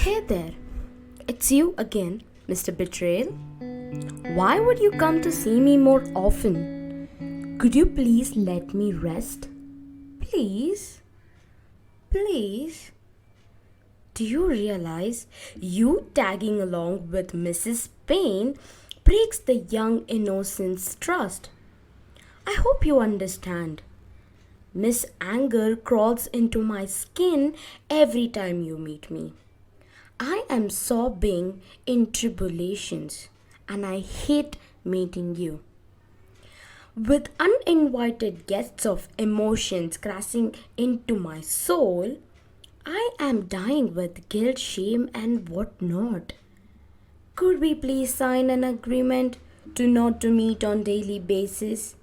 Hey there, it's you again, Mr. Betrayal. Why would you come to see me more often? Could you please let me rest? Please? Please? Do you realize you tagging along with Mrs. Payne breaks the young innocent's trust? I hope you understand. Miss Anger crawls into my skin every time you meet me. I am sobbing in tribulations and I hate meeting you. With uninvited guests of emotions crashing into my soul, I am dying with guilt, shame, and whatnot. Could we please sign an agreement to not to meet on daily basis?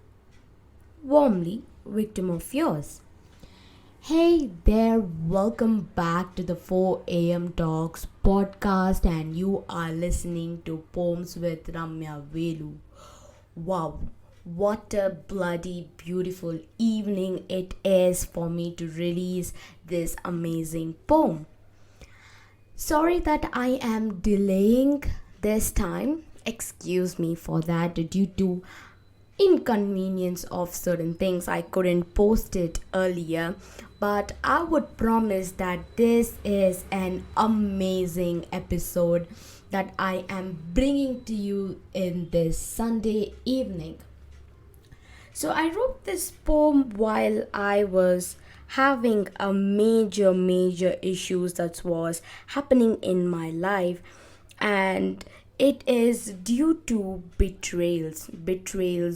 Warmly, victim of yours. Hey there, welcome back to the 4 a.m. Talks podcast, and you are listening to Poems with Ramya Velu. Wow, what a bloody beautiful evening it is for me to release this amazing poem. Sorry that I am delaying this time. Excuse me for that due to inconvenience of certain things. I couldn't post it earlier, but I would promise that this is an amazing episode that I am bringing to you in this Sunday evening. So I wrote this poem while I was having a major issues that was happening in my life, and it is due to betrayals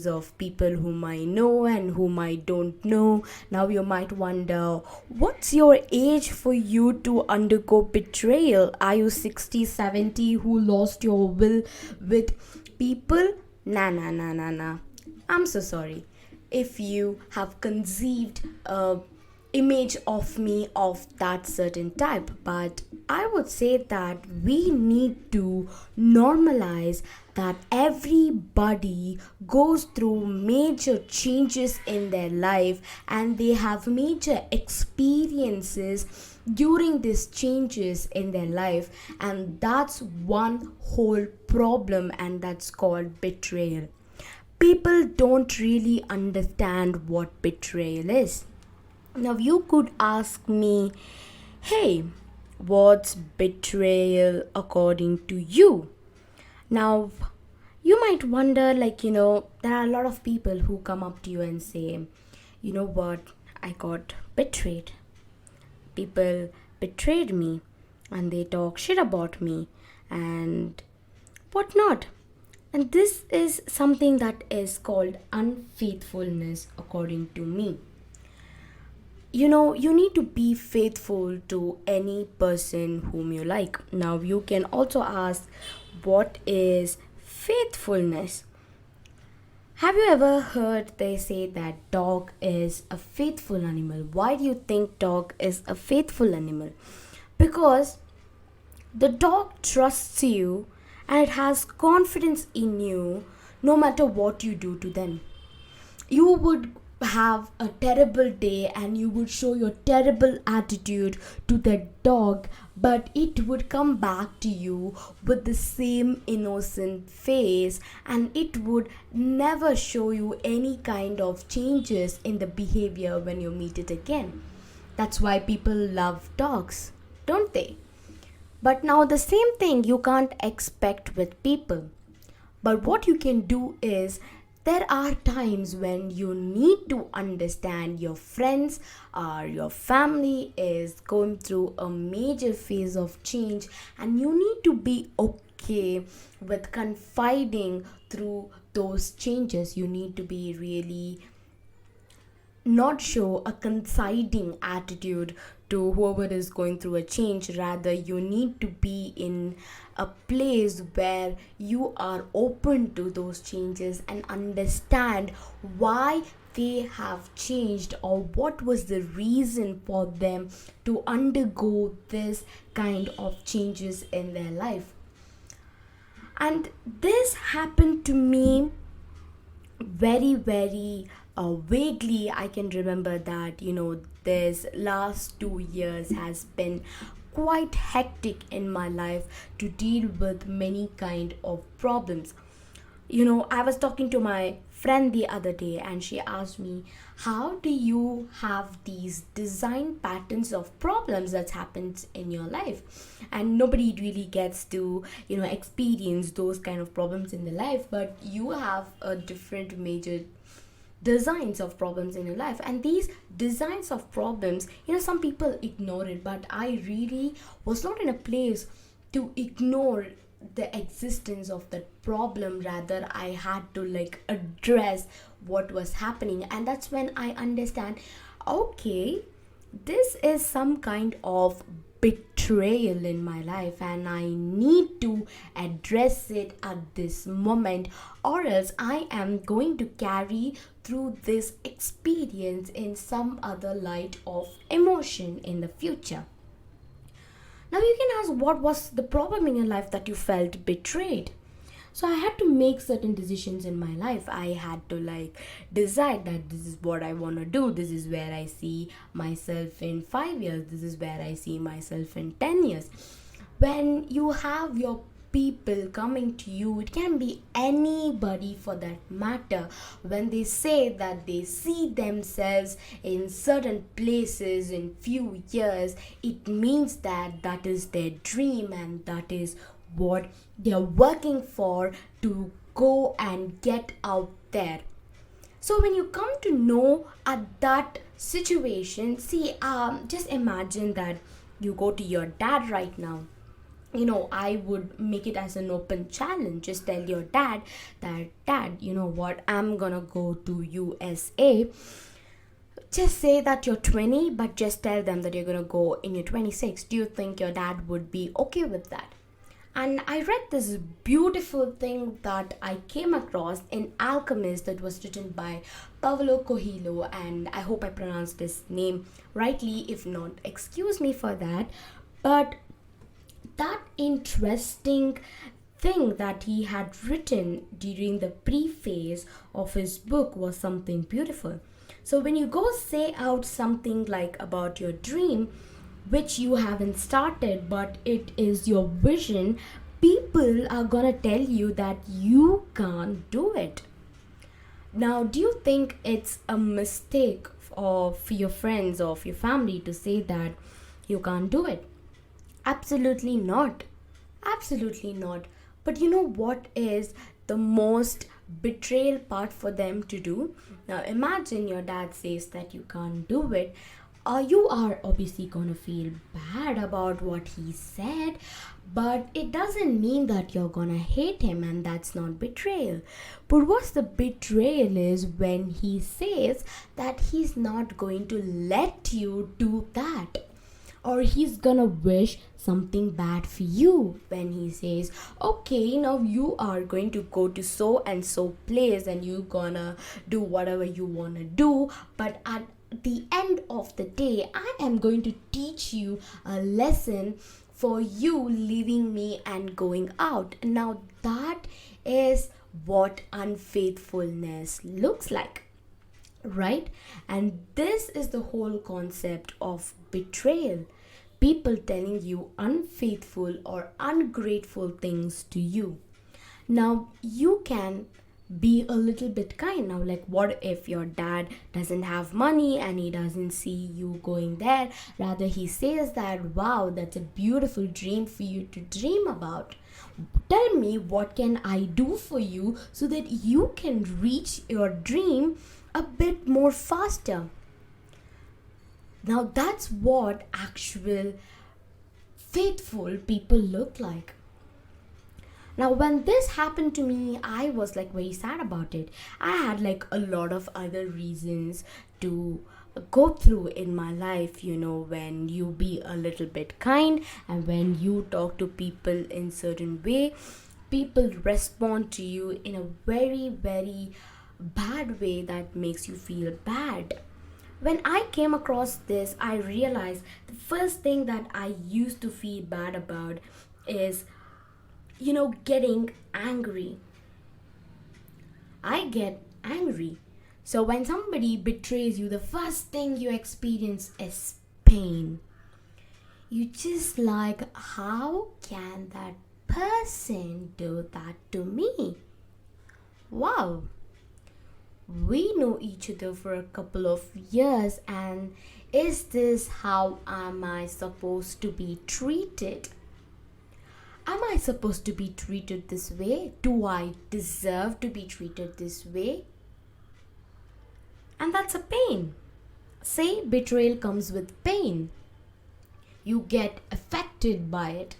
of people whom I know and whom I don't know. Now you might wonder, what's your age for you to undergo betrayal? Are you 60, 70 who lost your will with people? Nah. I'm so sorry if you have conceived a image of me of that certain type, but I would say that we need to normalize that everybody goes through major changes in their life and they have major experiences during these changes in their life, and that's one whole problem, and that's called betrayal. People don't really understand what betrayal is. Now, you could ask me, hey, what's betrayal according to you? Now, you might wonder, there are a lot of people who come up to you and say, you know what, I got betrayed. People betrayed me and they talk shit about me and whatnot. And this is something that is called unfaithfulness, according to me. You need to be faithful to any person whom you like. Now, you can also ask, what is faithfulness? Have you ever heard they say that dog is a faithful animal? Why do you think dog is a faithful animal? Because the dog trusts you and it has confidence in you no matter what you do to them. You would have a terrible day and you would show your terrible attitude to the dog, but it would come back to you with the same innocent face and it would never show you any kind of changes in the behavior when you meet it again. That's why people love dogs, don't they? But now the same thing you can't expect with people. But what you can do is, there are times when you need to understand your friends or your family is going through a major phase of change, and you need to be okay with confiding through those changes. You need to be really not show a conceding attitude to whoever is going through a change. Rather, you need to be in a place where you are open to those changes and understand why they have changed or what was the reason for them to undergo this kind of changes in their life. And this happened to me very vaguely. I can remember that this last 2 years has been quite hectic in my life to deal with many kind of problems. I was talking to my friend the other day and she asked me, how do you have these design patterns of problems that happens in your life? And nobody really gets to, experience those kind of problems in their life, but you have a different major designs of problems in your life. And these designs of problems, some people ignore it, but I really was not in a place to ignore the existence of that problem. Rather, I had to address what was happening, and that's when I understand, okay, this is some kind of betrayal in my life and I need to address it at this moment, or else I am going to carry through this experience in some other light of emotion in the future. Now you can ask, what was the problem in your life that you felt betrayed? So I had to make certain decisions in my life. I had to decide that this is what I want to do. This is where I see myself in 5 years. This is where I see myself in 10 years. When you have your people coming to you, it can be anybody for that matter, when they say that they see themselves in certain places in few years, it means that that is their dream and that is what they are working for to go and get out there. So when you come to know at that situation, see, just imagine that you go to your dad right now. I would make it as an open challenge. Just tell your dad that, dad, you know what, I'm gonna go to USA. Just say that you're 20, but just tell them that you're gonna go in your 26. Do you think your dad would be okay with that? And I read this beautiful thing that I came across in Alchemist that was written by Paulo Coelho, and I hope I pronounced his name rightly. If not, excuse me for that. But that interesting thing that he had written during the preface of his book was something beautiful. So when you go say out something like about your dream, which you haven't started, but it is your vision, people are gonna tell you that you can't do it. Now, do you think it's a mistake of your friends or of your family to say that you can't do it? Absolutely not. Absolutely not. But you know what is the most betrayal part for them to do? Now imagine your dad says that you can't do it. You are obviously gonna feel bad about what he said, but it doesn't mean that you're gonna hate him, and that's not betrayal. But what's the betrayal is when he says that he's not going to let you do that, or he's gonna wish something bad for you when he says, okay, now you are going to go to so and so place and you're gonna do whatever you wanna do, but at the end of the day, I am going to teach you a lesson for you leaving me and going out. Now that is what unfaithfulness looks like, right? And this is the whole concept of betrayal. People telling you unfaithful or ungrateful things to you. Now you can be a little bit kind. Now, what if your dad doesn't have money and he doesn't see you going there? Rather, he says that, wow, that's a beautiful dream for you to dream about. Tell me, what can I do for you so that you can reach your dream a bit more faster? Now that's what actual faithful people look like. Now when this happened to me, I was very sad about it. I had a lot of other reasons to go through in my life, when you be a little bit kind and when you talk to people in certain way, people respond to you in a very, very bad way that makes you feel bad. When I came across this, I realized the first thing that I used to feel bad about is, getting angry. I get angry. So when somebody betrays you, the first thing you experience is pain. You just like, how can that person do that to me? Wow, we know each other for a couple of years, and is this how am I supposed to be treated? Am I supposed to be treated this way? Do I deserve to be treated this way? And that's a pain. Say betrayal comes with pain. You get affected by it.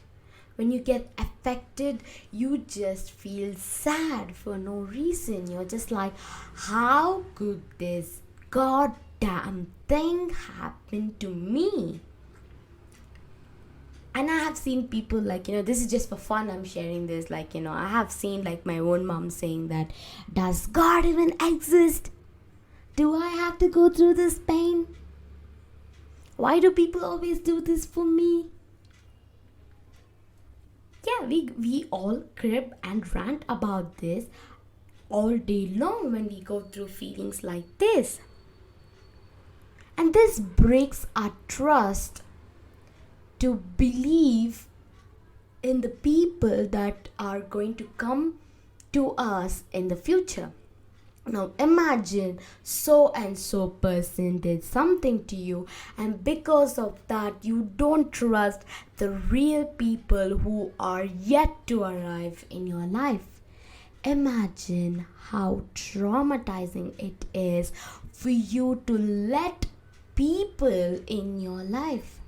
When you get affected, you just feel sad for no reason. You're just like, how could this goddamn thing happen to me? And I have seen people like, this is just for fun, I'm sharing this. Like, I have seen like my own mom saying that, does God even exist? Do I have to go through this pain? Why do people always do this for me? Yeah, we all crib and rant about this all day long when we go through feelings like this. And this breaks our trust to believe in the people that are going to come to us in the future. Now imagine so and so person did something to you, and because of that you don't trust the real people who are yet to arrive in your life. Imagine how traumatizing it is for you to let people in your life.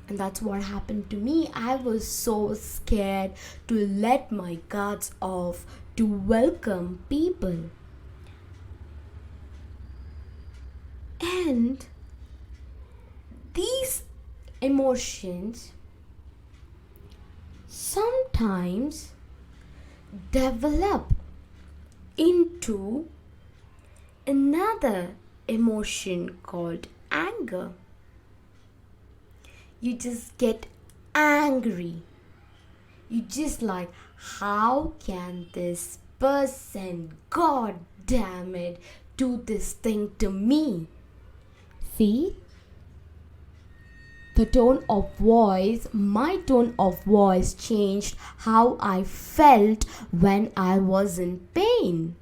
And that's what happened to me. I was so scared to let my guards off to welcome people. And these emotions sometimes develop into another emotion called anger. You just get angry. You just like, how can this person, god damn it, do this thing to me? See? The tone of voice, my tone of voice changed how I felt when I was in pain.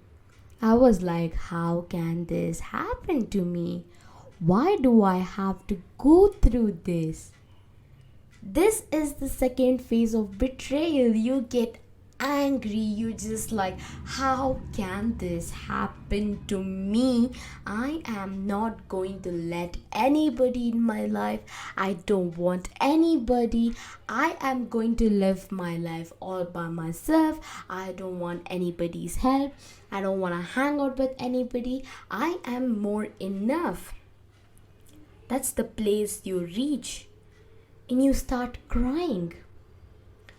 I was like, how can this happen to me? Why do I have to go through this? This is the second phase of betrayal. You get angry. You just like, how can this happen to me? I am not going to let anybody in my life. I don't want anybody. I am going to live my life all by myself. I don't want anybody's help. I don't want to hang out with anybody. I am more enough. That's the place you reach. And you start crying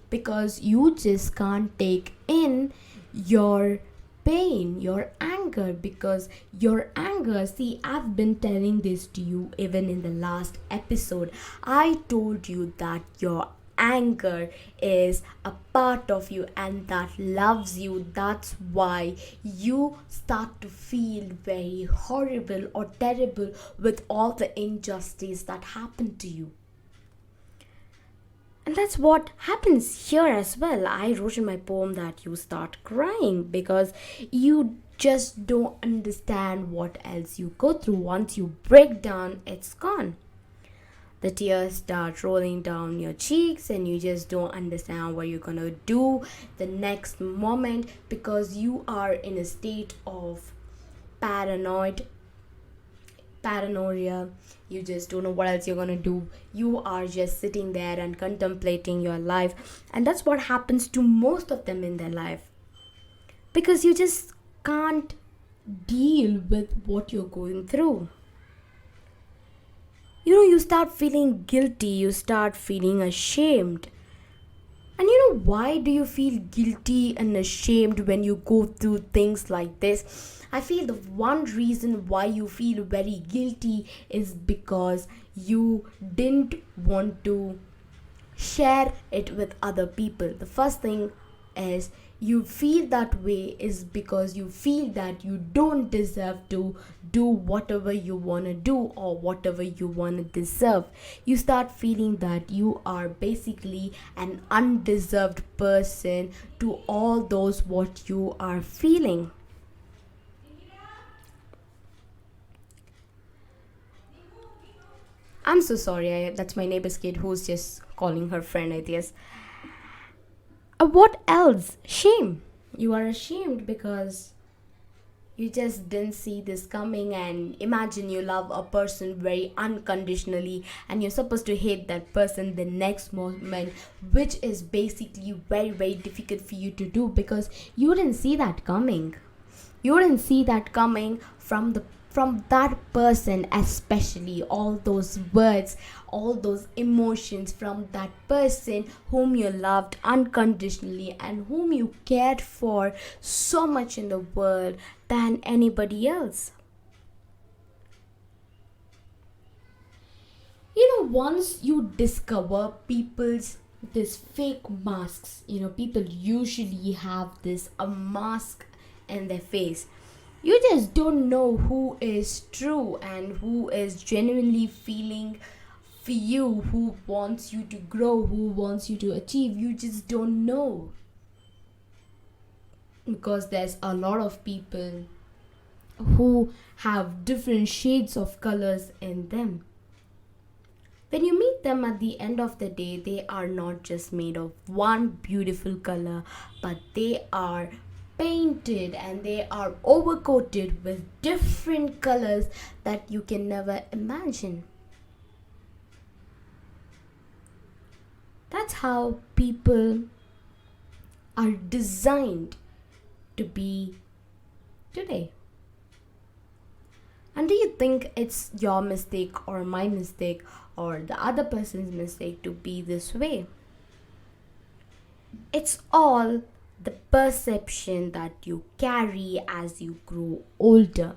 because you just can't take in your pain, your anger, because your anger, see, I've been telling this to you even in the last episode. I told you that your anger is a part of you and that loves you. That's why you start to feel very horrible or terrible with all the injustice that happened to you. And that's what happens here as well. I wrote in my poem that you start crying because you just don't understand what else you go through. Once you break down, it's gone. The tears start rolling down your cheeks and you just don't understand what you're gonna do the next moment because you are in a state of paranoia. You just don't know what else you're gonna do. You are just sitting there and contemplating your life, and that's what happens to most of them in their life because you just can't deal with what you're going through. You start feeling guilty, you start feeling ashamed. And why do you feel guilty and ashamed when you go through things like this? I feel the one reason why you feel very guilty is because you didn't want to share it with other people. The first thing is you feel that way is because you feel that you don't deserve to do whatever you want to do or whatever you want to deserve. You start feeling that you are basically an undeserved person to all those what you are feeling. I'm so sorry, that's my neighbor's kid who's just calling her friend, I guess. What else? Shame. You are ashamed because you just didn't see this coming, and imagine you love a person very unconditionally and you're supposed to hate that person the next moment, which is basically very, very difficult for you to do because you didn't see that coming. You didn't see that coming from that person, especially all those words, all those emotions from that person whom you loved unconditionally and whom you cared for so much in the world than anybody else. Once you discover people's this fake masks, people usually have this a mask in their face. You just don't know who is true and who is genuinely feeling for you, who wants you to grow, who wants you to achieve. You just don't know, because there's a lot of people who have different shades of colors in them. When you meet them at the end of the day, they are not just made of one beautiful color, but they are painted and they are overcoated with different colors that you can never imagine. That's how people are designed to be today. And do you think it's your mistake or my mistake or the other person's mistake to be this way? It's all the perception that you carry as you grow older.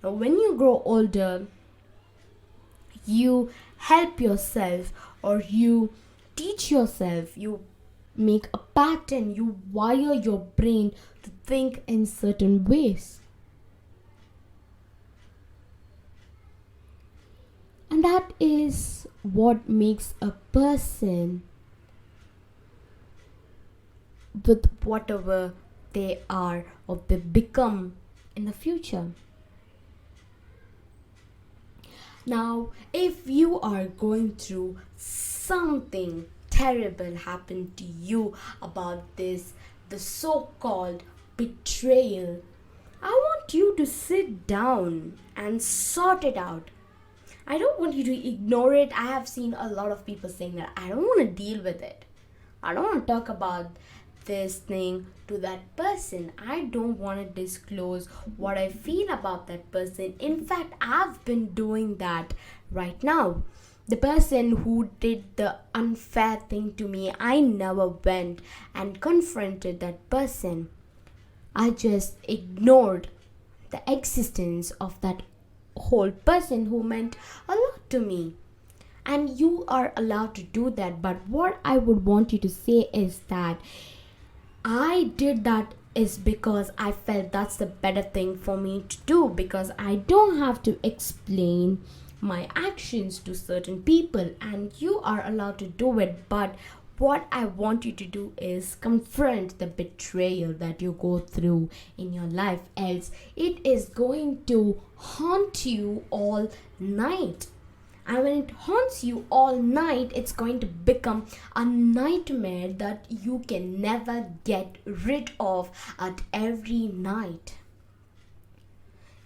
Now, when you grow older, you help yourself or you teach yourself, you make a pattern, you wire your brain to think in certain ways. And that is what makes a person with whatever they are or they become in the future. Now, if you are going through something terrible happened to you about this, the so-called betrayal, I want you to sit down and sort it out. I don't want you to ignore it. I have seen a lot of people saying that I don't want to deal with it. I don't want to talk about this thing to that person. I don't want to disclose what I feel about that person. In fact, I've been doing that right now. The person who did the unfair thing to me, I never went and confronted that person. I just ignored the existence of that whole person who meant a lot to me. And you are allowed to do that, but what I would want you to say is that I did that is because I felt that's the better thing for me to do, because I don't have to explain my actions to certain people, and you are allowed to do it. But what I want you to do is confront the betrayal that you go through in your life, else it is going to haunt you all night. And when it haunts you all night, it's going to become a nightmare that you can never get rid of at every night.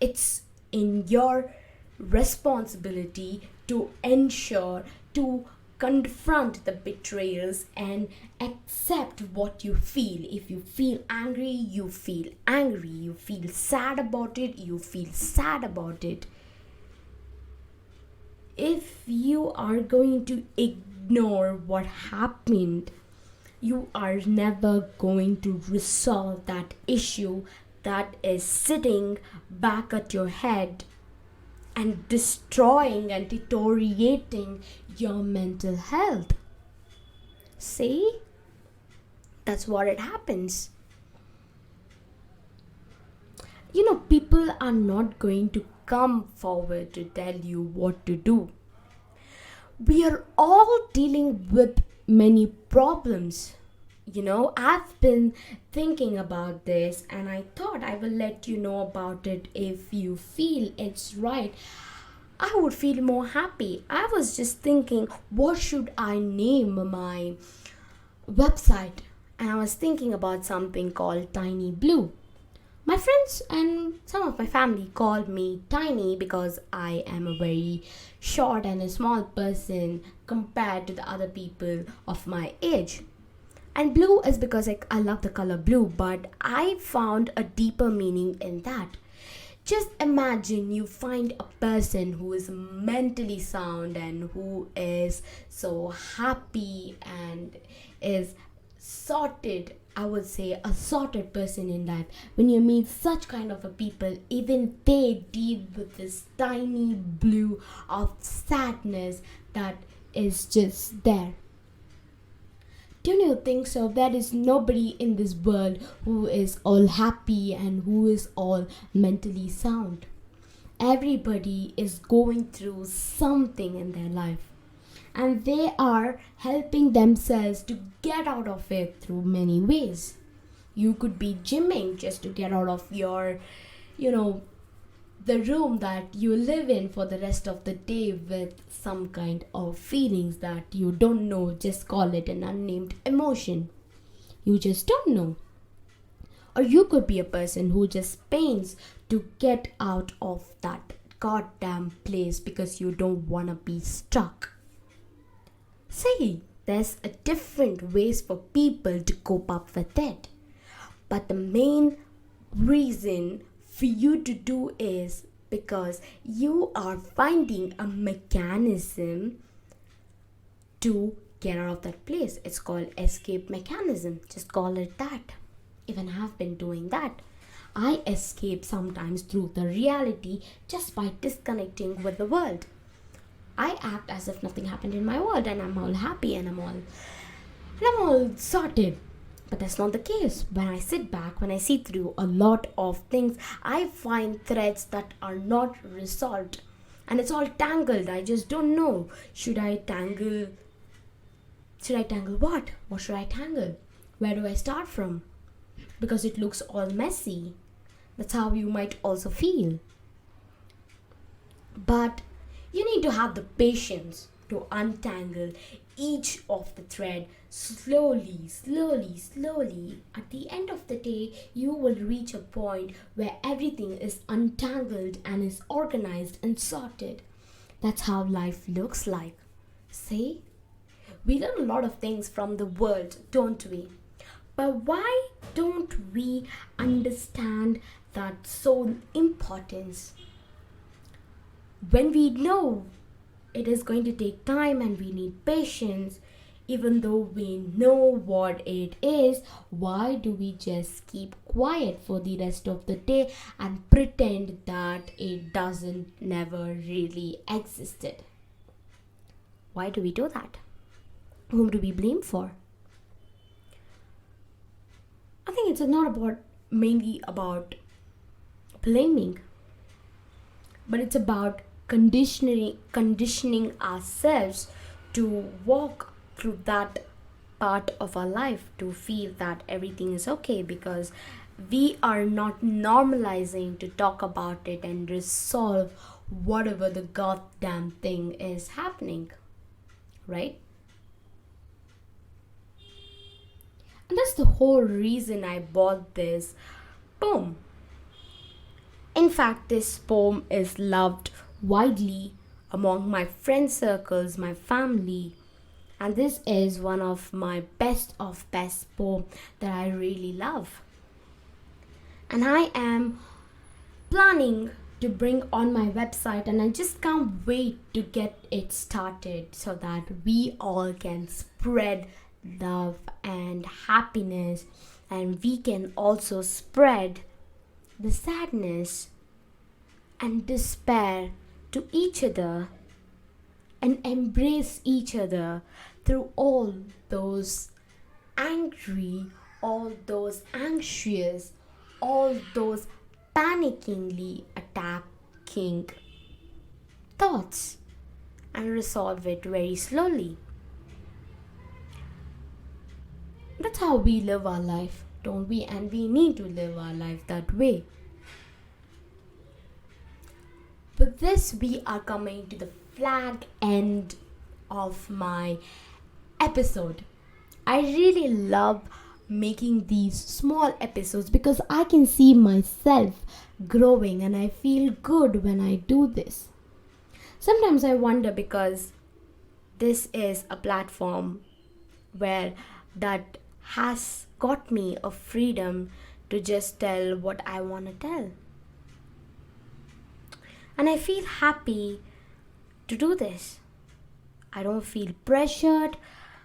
It's in your responsibility to ensure to confront the betrayals and accept what you feel. If you feel angry, you feel angry. You feel sad about it, you feel sad about it. If you are going to ignore what happened, you are never going to resolve that issue that is sitting back at your head and destroying and deteriorating your mental health. See? That's what it happens. People are not going to come forward to tell you what to do. We are all dealing with many problems. I've been thinking about this and I thought I will let you know about it. If you feel it's right, I would feel more happy. I was just thinking, what should I name my website? And I was thinking about something called Tiny Blue. My friends and some of my family call me tiny because I am a very short and a small person compared to the other people of my age. And blue is because I love the color blue, but I found a deeper meaning in that. Just imagine you find a person who is mentally sound and who is so happy and is sorted. I would say a sorted person in life. When you meet such kind of a people, even they deal with this tiny blue of sadness that is just there. Don't you think so? There is nobody in this world who is all happy and who is all mentally sound. Everybody is going through something in their life and they are helping themselves to get out of it through many ways. You could be gymming just to get out of your, you know, the room that you live in for the rest of the day with some kind of feelings that you don't know. Just call it an unnamed emotion. You just don't know. Or you could be a person who just paints to get out of that goddamn place because you don't want to be stuck. See, there's a different ways for people to cope up with it. But the main reason for you to do is because you are finding a mechanism to get out of that place. It's called escape mechanism. Just call it that. Even I have been doing that. I escape sometimes through the reality just by disconnecting with the world. I act as if nothing happened in my world and I'm all happy and I'm all sorted. But that's not the case. When I sit back, when I see through a lot of things, I find threads that are not resolved. And it's all tangled. I just don't know. Should I tangle what? What should I tangle? Where do I start from? Because it looks all messy. That's how you might also feel. But you need to have the patience to untangle each of the thread slowly. At the end of the day, you will reach a point where everything is untangled and is organized and sorted. That's how life looks like. See? We learn a lot of things from the world, don't we? But why don't we understand that so importance? When we know it is going to take time and we need patience, even though we know what it is, why do we just keep quiet for the rest of the day and pretend that it doesn't never really existed? Why do we do that? Whom do we blame for? I think it's not mainly about blaming, but it's about conditioning ourselves to walk through that part of our life, to feel that everything is okay, because we are not normalizing to talk about it and resolve whatever the goddamn thing is happening, right? And that's the whole reason I bought this poem. In fact, this poem is loved widely among my friend circles, my family, and this is one of my best of best poem that I really love. And I am planning to bring on my website and I just can't wait to get it started so that we all can spread love and happiness, and we can also spread the sadness and despair to each other and embrace each other through all those angry, all those anxious, all those panickingly attacking thoughts and resolve it very slowly. That's how we live our life, don't we? And we need to live our life that way. With this, we are coming to the flag end of my episode. I really love making these small episodes because I can see myself growing and I feel good when I do this. Sometimes I wonder because this is a platform where that has got me a freedom to just tell what I want to tell. And I feel happy to do this. I don't feel pressured.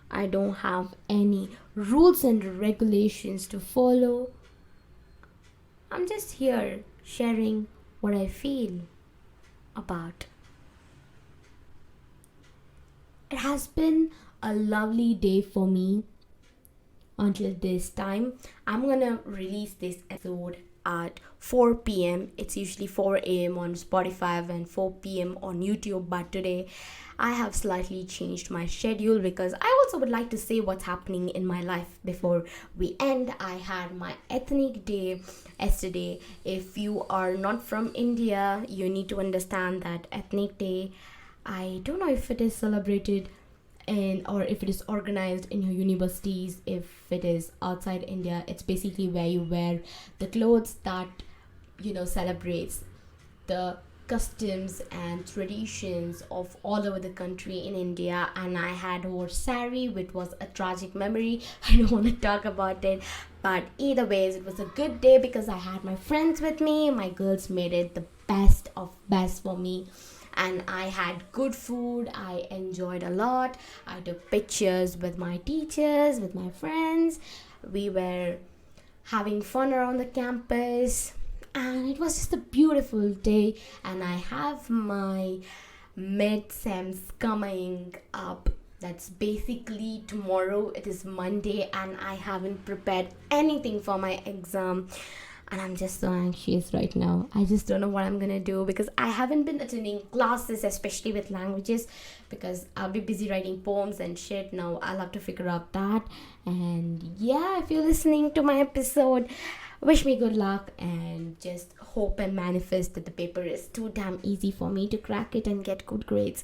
I don't have any rules and regulations to follow. I'm just here sharing what I feel about. It has been a lovely day for me until this time. I'm gonna release this episode at 4 p.m. It's usually 4 a.m. on Spotify and 4 p.m. on YouTube, but today I have slightly changed my schedule because I also would like to say what's happening in my life before we end. I had my ethnic day yesterday. If you are not from India, you need to understand that ethnic day, I don't know if it is celebrated or if it is organized in your universities. If it is outside India, it's basically where you wear the clothes that celebrates the customs and traditions of all over the country in India. And I had wore sari, which was a tragic memory. I don't want to talk about it, but either ways, it was a good day because I had my friends with me. My girls made it the best of best for me, and I had good food. I enjoyed a lot. I took pictures with my teachers, with my friends. We were having fun around the campus, and it was just a beautiful day. And I have my mid-sems coming up. That's basically tomorrow. It is Monday, and I haven't prepared anything for my exam. And I'm just so anxious right now. I just don't know what I'm gonna do because I haven't been attending classes, especially with languages, because I'll be busy writing poems and shit. Now I'll have to figure out that. And yeah, if you're listening to my episode, wish me good luck and just hope and manifest that the paper is too damn easy for me to crack it and get good grades.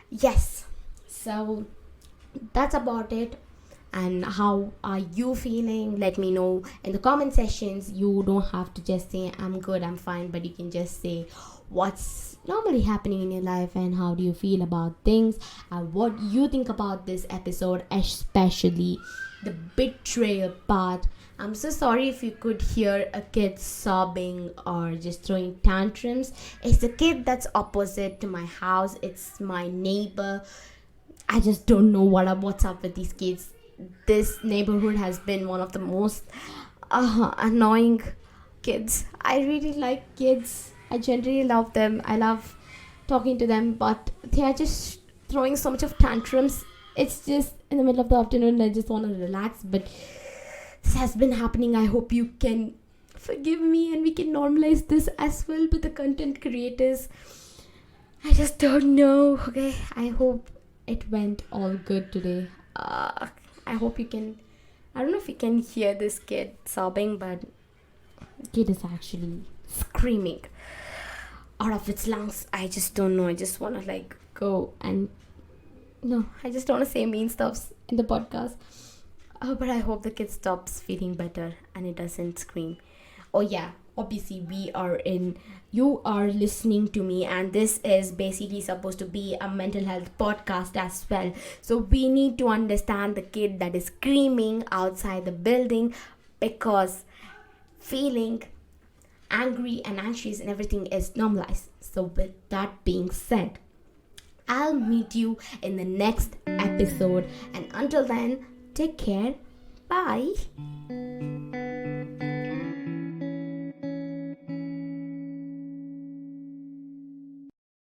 Yes, so that's about it. And how are you feeling? Let me know in the comment sections. You don't have to just say I'm good, I'm fine, but you can just say what's normally happening in your life and how do you feel about things and what you think about this episode, especially the betrayal part. I'm so sorry if you could hear a kid sobbing or just throwing tantrums. It's the kid that's opposite to my house. It's my neighbor. I just don't know what's up with these kids. This neighborhood has been one of the most annoying kids. I really like kids. I generally love them. I love talking to them, but they are just throwing so much of tantrums. It's just in the middle of the afternoon. I just want to relax, but this has been happening. I hope you can forgive me and we can normalize this as well with the content creators. I just don't know. Okay, I hope it went all good today. I hope you can. I don't know if you can hear this kid sobbing, but kid is actually screaming out of its lungs. I just don't know. I just want to go and no. I just don't want to say mean stuff in the podcast. But I hope the kid stops feeling better and it doesn't scream. Oh yeah, obviously you are listening to me, and this is basically supposed to be a mental health podcast as well. So we need to understand the kid that is screaming outside the building because feeling angry and anxious and everything is normalized. So with that being said, I'll meet you in the next episode, and until then, take care. Bye.